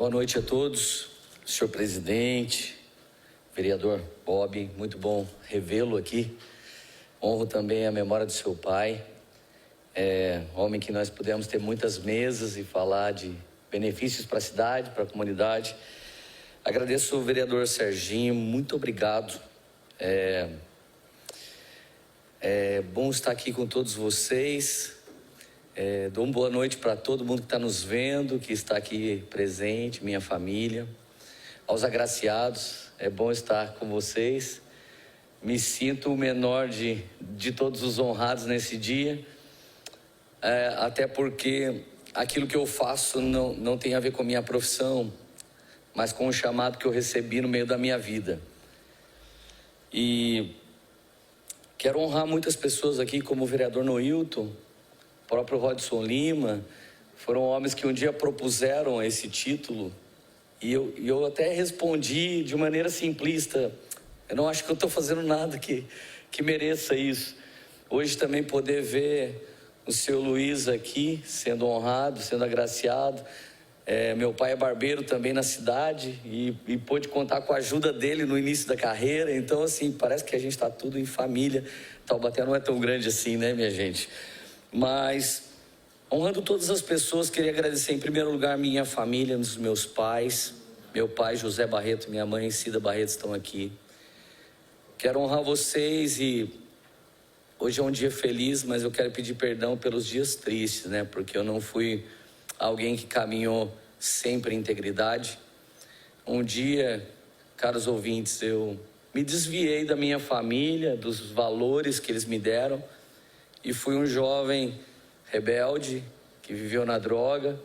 Boa noite a todos, senhor presidente, vereador Bob, muito bom revê-lo aqui. Honro também a memória do seu pai, homem que nós pudemos ter muitas mesas e falar de benefícios para a cidade, para a comunidade. Agradeço ao vereador Serginho, muito obrigado. É bom estar aqui com todos vocês. Dou uma boa noite para todo mundo que está nos vendo, que está aqui presente, minha família. Aos agraciados, é bom estar com vocês. Me sinto o menor de todos os honrados nesse dia, até porque aquilo que eu faço não tem a ver com a minha profissão, mas com o chamado que eu recebi no meio da minha vida. E quero honrar muitas pessoas aqui, como o vereador Noilton, o próprio Rodson Lima. Foram homens que um dia propuseram esse título e eu até respondi de maneira simplista: eu não acho que eu estou fazendo nada que mereça isso. Hoje também poder ver o seu Luiz aqui sendo honrado, sendo agraciado. Meu pai é barbeiro também na cidade e pôde contar com a ajuda dele no início da carreira. Então, assim, parece que a gente está tudo em família. Taubaté não é tão grande assim, né, minha gente? Mas, honrando todas as pessoas, queria agradecer em primeiro lugar minha família, os meus pais. Meu pai, José Barreto, minha mãe, Cida Barreto, estão aqui. Quero honrar vocês e hoje é um dia feliz, mas eu quero pedir perdão pelos dias tristes, né? Porque eu não fui alguém que caminhou sempre em integridade. Um dia, caros ouvintes, eu me desviei da minha família, dos valores que eles me deram, e fui um jovem rebelde que viveu na droga.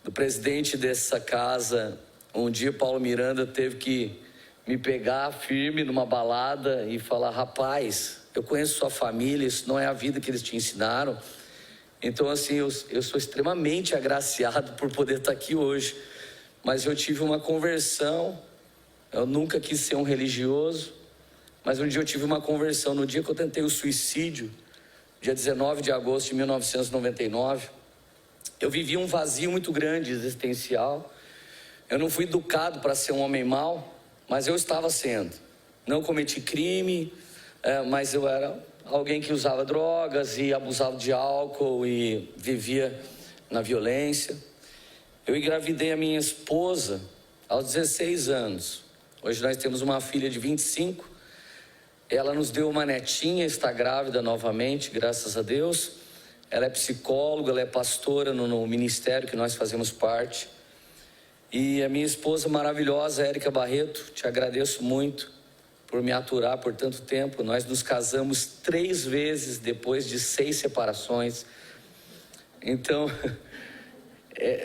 O presidente dessa casa, um dia, Paulo Miranda, teve que me pegar firme numa balada e falar: rapaz, eu conheço sua família, isso não é a vida que eles te ensinaram. Então, assim, eu sou extremamente agraciado por poder estar aqui hoje. Mas eu tive uma conversão. Eu nunca quis ser um religioso, mas um dia eu tive uma conversão. No dia que eu tentei o suicídio, dia 19 de agosto de 1999, eu vivi um vazio muito grande, existencial. Eu não fui educado para ser um homem mau, mas eu estava sendo. Não cometi crime, mas eu era alguém que usava drogas e abusava de álcool e vivia na violência. Eu engravidei a minha esposa aos 16 anos. Hoje nós temos uma filha de 25. Ela nos deu uma netinha, está grávida novamente, graças a Deus. Ela é psicóloga, ela é pastora no ministério que nós fazemos parte. E a minha esposa maravilhosa, Érica Barreto, te agradeço muito por me aturar por tanto tempo. Nós nos casamos 3 vezes depois de 6 separações. Então,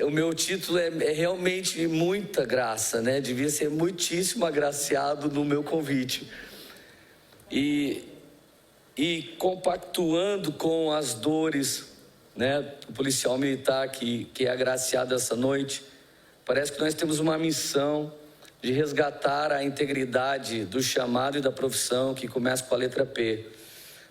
o meu título é realmente muita graça, né? Devia ser muitíssimo agraciado no meu convite. E compactuando com as dores, né, do policial militar que é agraciado essa noite, parece que nós temos uma missão de resgatar a integridade do chamado e da profissão, que começa com a letra P.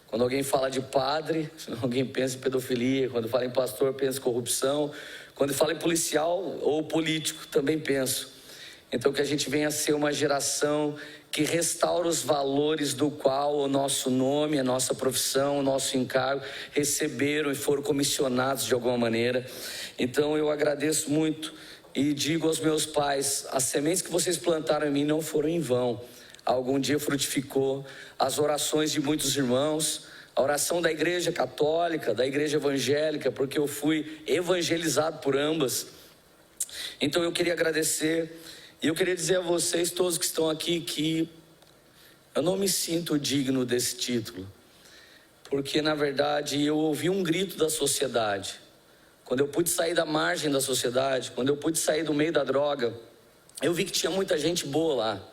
Quando alguém fala de padre, alguém pensa em pedofilia. Quando fala em pastor, pensa em corrupção. Quando fala em policial ou político, também penso. Então, que a gente venha a ser uma geração que restaura os valores do qual o nosso nome, a nossa profissão, o nosso encargo receberam e foram comissionados de alguma maneira. Então, eu agradeço muito e digo aos meus pais: as sementes que vocês plantaram em mim não foram em vão. Algum dia frutificou. As orações de muitos irmãos, a oração da igreja católica, da igreja evangélica, porque eu fui evangelizado por ambas. Então eu queria agradecer, e eu queria dizer a vocês, todos que estão aqui, que eu não me sinto digno desse título, porque na verdade eu ouvi um grito da sociedade. Quando eu pude sair da margem da sociedade, quando eu pude sair do meio da droga, eu vi que tinha muita gente boa lá,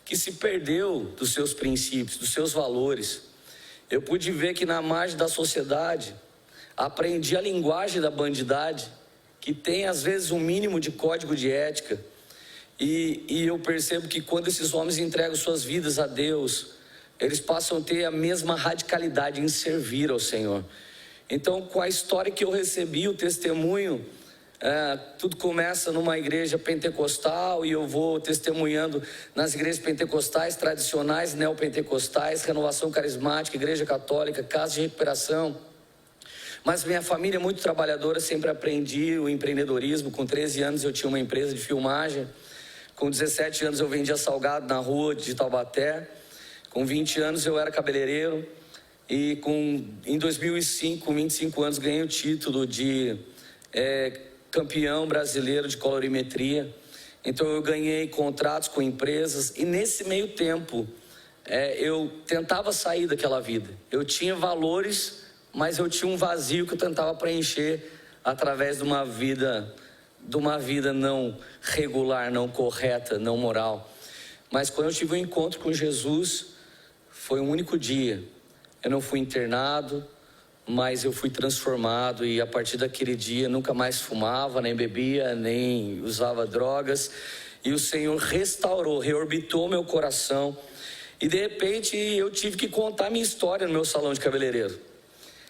que se perdeu dos seus princípios, dos seus valores. Eu pude ver que na margem da sociedade, aprendi a linguagem da bandidagem, que tem às vezes um mínimo de código de ética. E eu percebo que quando esses homens entregam suas vidas a Deus, eles passam a ter a mesma radicalidade em servir ao Senhor. Então, com a história que eu recebi, o testemunho, Tudo começa numa igreja pentecostal e eu vou testemunhando nas igrejas pentecostais, tradicionais, neopentecostais, renovação carismática, igreja católica, casa de recuperação. Mas minha família é muito trabalhadora, sempre aprendi o empreendedorismo. Com 13 anos eu tinha uma empresa de filmagem. Com 17 anos eu vendia salgado na rua de Taubaté. Com 20 anos eu era cabeleireiro. E em 2005, com 25 anos, ganhei o título de campeão brasileiro de colorimetria. Então eu ganhei contratos com empresas. E nesse meio tempo, eu tentava sair daquela vida. Eu tinha valores, mas eu tinha um vazio que eu tentava preencher através de uma vida não regular, não correta, não moral. Mas quando eu tive um encontro com Jesus, foi um único dia. Eu não fui internado, mas eu fui transformado, e a partir daquele dia nunca mais fumava, nem bebia, nem usava drogas, e o Senhor restaurou, reorbitou meu coração, e de repente eu tive que contar minha história no meu salão de cabeleireiro.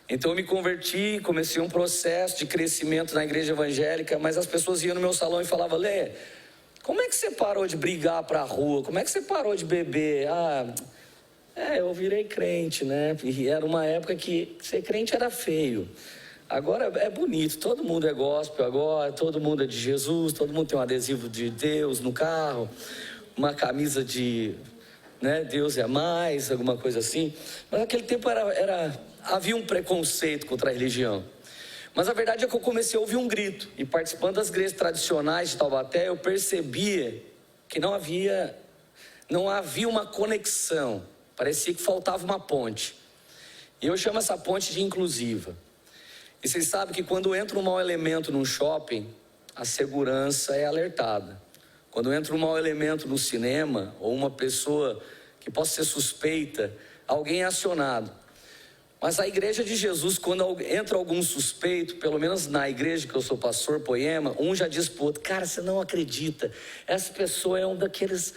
Então eu me converti, comecei um processo de crescimento na igreja evangélica, mas as pessoas iam no meu salão e falavam: Lê, como é que você parou de brigar para a rua? Como é que você parou de beber? Eu virei crente, né? E era uma época que ser crente era feio. Agora é bonito, todo mundo é gospel agora, todo mundo é de Jesus, todo mundo tem um adesivo de Deus no carro, uma camisa de, Deus é mais, alguma coisa assim. Mas naquele tempo havia um preconceito contra a religião. Mas a verdade é que eu comecei a ouvir um grito, e participando das igrejas tradicionais de Taubaté, eu percebia que não havia uma conexão. Parecia que faltava uma ponte. E eu chamo essa ponte de inclusiva. E vocês sabem que quando entra um mau elemento num shopping, a segurança é alertada. Quando entra um mau elemento no cinema, ou uma pessoa que possa ser suspeita, alguém é acionado. Mas a igreja de Jesus, quando entra algum suspeito, pelo menos na igreja que eu sou pastor, Poema, um já diz pro outro: cara, você não acredita, essa pessoa é um daqueles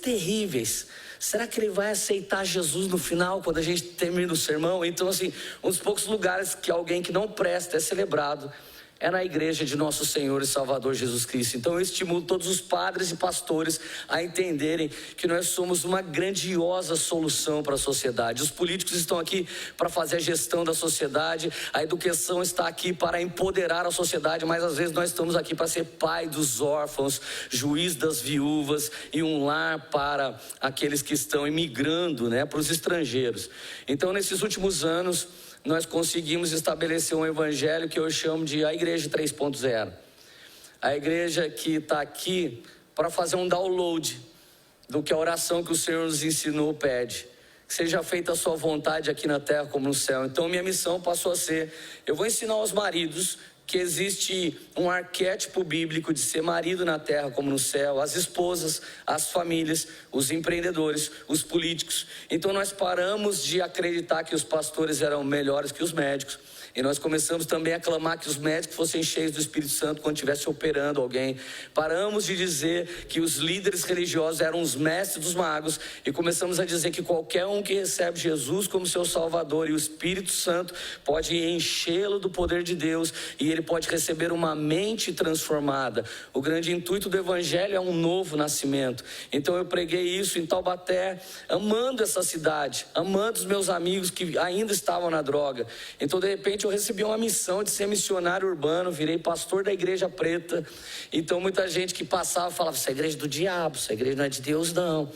terríveis. Será que ele vai aceitar Jesus no final, quando a gente termina o sermão? Então, assim, um dos poucos lugares que alguém que não presta é celebrado é na igreja de nosso Senhor e Salvador Jesus Cristo. Então eu estimulo todos os padres e pastores a entenderem que nós somos uma grandiosa solução para a sociedade. Os políticos estão aqui para fazer a gestão da sociedade, a educação está aqui para empoderar a sociedade, mas às vezes nós estamos aqui para ser pai dos órfãos, juiz das viúvas e um lar para aqueles que estão imigrando, para os estrangeiros. Então nesses últimos anos nós conseguimos estabelecer um evangelho que eu chamo de a igreja 3.0. A igreja que está aqui para fazer um download do que a oração que o Senhor nos ensinou pede. Que seja feita a sua vontade aqui na terra como no céu. Então minha missão passou a ser: eu vou ensinar aos maridos que existe um arquétipo bíblico de ser marido na terra como no céu, as esposas, as famílias, os empreendedores, os políticos. Então nós paramos de acreditar que os pastores eram melhores que os médicos, e nós começamos também a clamar que os médicos fossem cheios do Espírito Santo quando estivesse operando alguém. Paramos de dizer que os líderes religiosos eram os mestres dos magos, e começamos a dizer que qualquer um que recebe Jesus como seu Salvador e o Espírito Santo pode enchê-lo do poder de Deus, e ele pode receber uma mente transformada. O grande intuito do Evangelho é um novo nascimento. Então eu preguei isso em Taubaté, amando essa cidade, amando os meus amigos que ainda estavam na droga. Então de repente eu recebi uma missão de ser missionário urbano, virei pastor da Igreja Preta. Então muita gente que passava falava: essa igreja é do diabo, essa igreja não é de Deus não.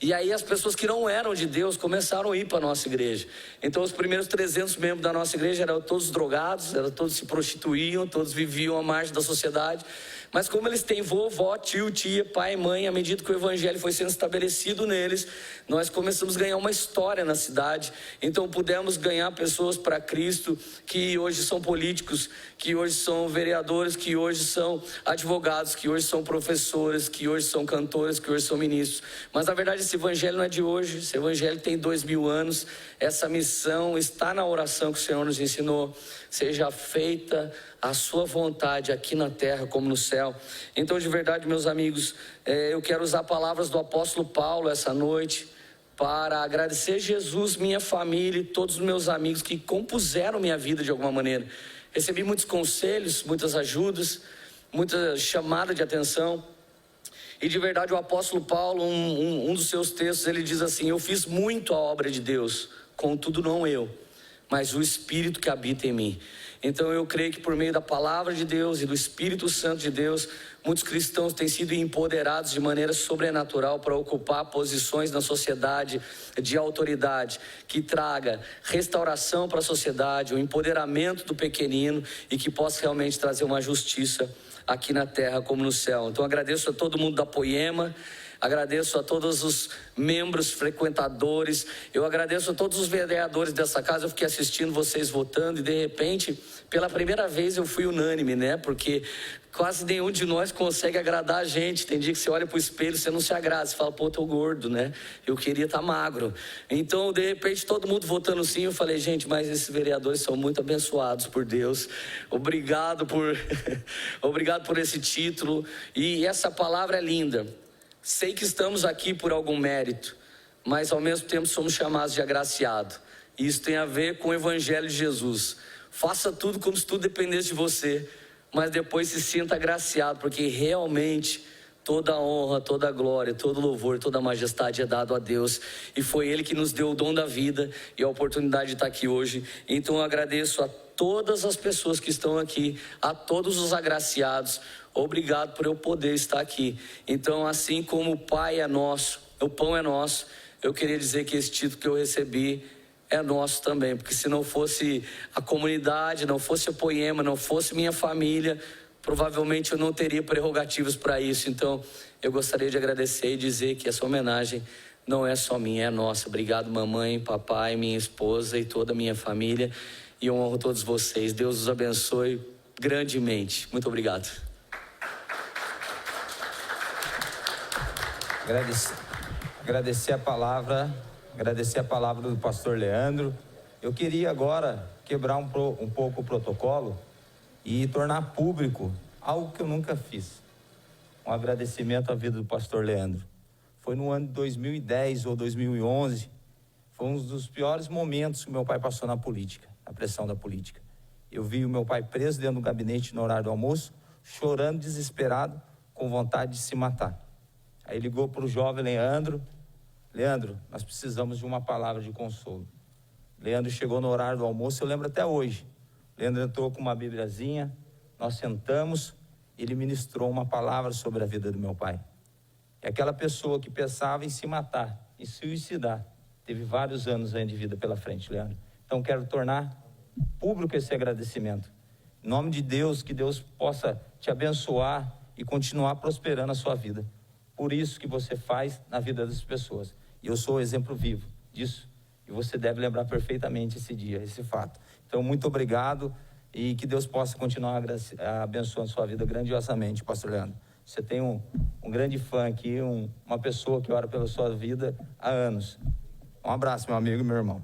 E aí as pessoas que não eram de Deus começaram a ir para a nossa igreja. Então os primeiros 300 membros da nossa igreja eram todos drogados, todos se prostituíam, todos viviam à margem da sociedade. Mas como eles têm vovó, tio, tia, pai, mãe, à medida que o evangelho foi sendo estabelecido neles, nós começamos a ganhar uma história na cidade. Então pudemos ganhar pessoas para Cristo, que hoje são políticos, que hoje são vereadores, que hoje são advogados, que hoje são professores, que hoje são cantores, que hoje são ministros. Mas na verdade esse evangelho não é de hoje, esse evangelho tem 2000 anos. Essa missão está na oração que o Senhor nos ensinou: seja feita a sua vontade aqui na terra como no céu. Então de verdade, meus amigos, eu quero usar palavras do apóstolo Paulo essa noite para agradecer Jesus, minha família e todos os meus amigos que compuseram minha vida de alguma maneira. recebi muitos conselhos, muitas ajudas, muita chamada de atenção. E de verdade o apóstolo Paulo, um dos seus textos, ele diz assim: eu fiz muito a obra de Deus, contudo não eu, mas o Espírito que habita em mim. Então eu creio que por meio da palavra de Deus e do Espírito Santo de Deus, muitos cristãos têm sido empoderados de maneira sobrenatural para ocupar posições na sociedade de autoridade, que traga restauração para a sociedade, o empoderamento do pequenino e que possa realmente trazer uma justiça aqui na terra como no céu. Então agradeço a todo mundo da Poema, agradeço a todos os membros, frequentadores, eu agradeço a todos os vereadores dessa casa. Eu fiquei assistindo vocês votando e de repente, pela primeira vez eu fui unânime, né? Porque quase nenhum de nós consegue agradar a gente. Tem dia que você olha pro espelho, você não se agrada, você fala, pô, tô gordo, né? Eu queria estar magro. Então, de repente, todo mundo votando sim, eu falei, gente, mas esses vereadores são muito abençoados por Deus. Obrigado por esse título. E essa palavra é linda. Sei que estamos aqui por algum mérito, mas ao mesmo tempo somos chamados de agraciado. E isso tem a ver com o Evangelho de Jesus. Faça tudo como se tudo dependesse de você, mas depois se sinta agraciado, porque realmente toda a honra, toda a glória, todo louvor, toda a majestade é dado a Deus. E foi Ele que nos deu o dom da vida e a oportunidade de estar aqui hoje. Então eu agradeço a todas as pessoas que estão aqui, a todos os agraciados. Obrigado por eu poder estar aqui. Então, assim como o Pai é nosso, o pão é nosso, eu queria dizer que esse título que eu recebi é nosso também, porque se não fosse a comunidade, não fosse a Poema, não fosse minha família, provavelmente eu não teria prerrogativas para isso. Então, eu gostaria de agradecer e dizer que essa homenagem não é só minha, é nossa. Obrigado, mamãe, papai, minha esposa e toda a minha família. E eu honro todos vocês. Deus os abençoe grandemente. Muito obrigado. Agradecer a palavra do pastor Leandro. Eu queria agora quebrar um pouco o protocolo e tornar público algo que eu nunca fiz. Um agradecimento à vida do pastor Leandro. Foi no ano de 2010 ou 2011, foi um dos piores momentos que meu pai passou na política, na pressão da política. Eu vi o meu pai preso dentro do gabinete no horário do almoço, chorando, desesperado, com vontade de se matar. Aí ligou para o jovem Leandro: Leandro, nós precisamos de uma palavra de consolo. Leandro chegou no horário do almoço, eu lembro até hoje. Leandro entrou com uma bibliazinha, nós sentamos, ele ministrou uma palavra sobre a vida do meu pai. E aquela pessoa que pensava em se matar, em se suicidar, teve vários anos ainda de vida pela frente, Leandro. Então quero tornar público esse agradecimento. Em nome de Deus, que Deus possa te abençoar e continuar prosperando a sua vida. Por isso que você faz na vida das pessoas. E eu sou o exemplo vivo disso. E você deve lembrar perfeitamente esse dia, esse fato. Então, muito obrigado e que Deus possa continuar abençoando a sua vida grandiosamente, pastor Leandro. Você tem um grande fã aqui, uma pessoa que ora pela sua vida há anos. Um abraço, meu amigo e meu irmão.